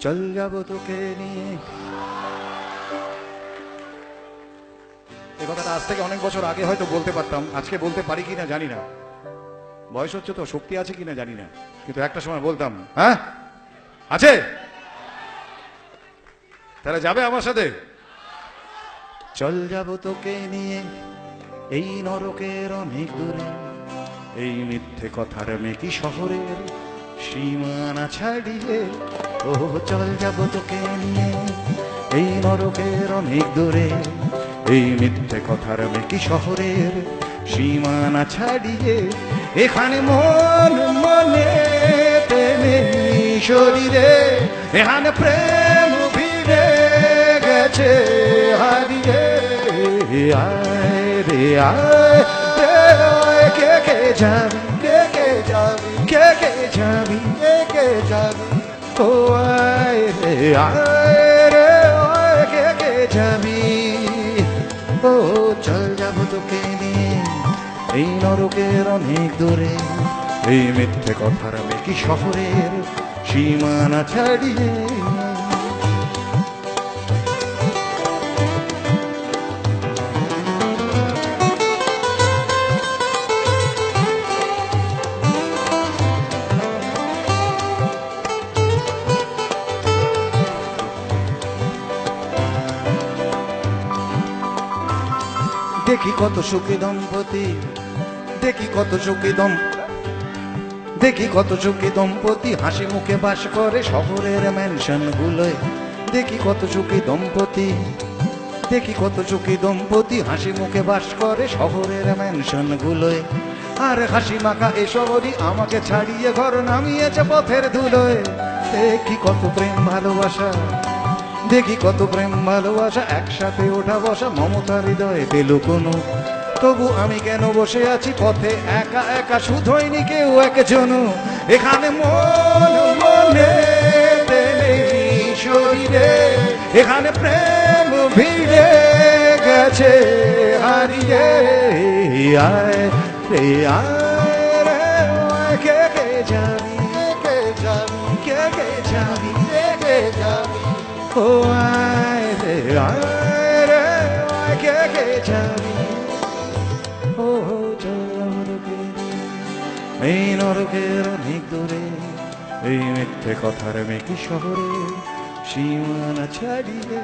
চল যাব তোকে নিয়ে। এই কথাটা আজ থেকে অনেক বছর আগে হয়তো বলতে পারতাম, আজকে বলতে পারি কিনা জানি না, বয়স হচ্ছে তো, শক্তি আছে কিনা জানি না, কিন্তু একটা সময় বলতাম। হ্যাঁ আছে? তারা যাবে আমার সাথে? চল যাব তোকে নিয়ে এই নরকের অনেক দূরে, এই মিথ্যে কথার মেকি শহরের সীমানা ছাড়িয়ে। ও চল যাব তোকে নিয়ে এই নরকের অনেক দূরে, এই মিথ্যে কথার মেকি শহরের সীমানা ছাড়িয়ে। এখানে মন মনে প্রেমে শরীরে, এখানে প্রেম ভিড়ে গেছে হারিয়ে। আয় রে আয় রে আয়, কে কে যাবি, কে কে যাবি, কে কে যাবি, কে কে যাবি। ও আয় রে আয় রে আয়, কে কে যাবি। ও চল যাব তোকে নিয়ে এই নরকের অনেক দূরে, এই মিথ্যে কথার মেকি শহরের সীমানা ছাড়িয়ে। দেখি কত সুখী দম্পতি, দেখি কত সুখী দেখি কত সুখী দম্পতি হাসি মুখে বাস করে শহরের ম্যানশন গুলোয়। দেখি কত সুখী দম্পতি, দেখি কত সুখী দম্পতি হাসি মুখে বাস করে শহরের ম্যানশন গুলোয়। আর হাসি মাখা এ শহরই আমাকে ছাড়িয়ে ঘর নামিয়েছে পথের ধুলোয়। দেখি কত প্রেম ভালোবাসা, দেখি কত প্রেম ভালোবাসা একসাথে ওঠা বসা মমতার হৃদয়ে পেল কোনো। তবু আমি কেন বসে আছি পথে একা একা, শুধুইনি কেউ একজন। এখানে মন মনে প্রেমে শরীরে, এখানে প্রেম ভিড়ে গেছে হারিয়ে। আয় রে আয় রে আয়, কে কে যাবি, কে যাবি, কে কে যাবি, কে কে যাবি। ও আয় রে আয় রে আয়, কে কে যাবি। ও চলকে এই নরকের অনেক দূরে, এই মিথ্যে কথার মেকি শহরে সীমানা ছাড়িয়ে।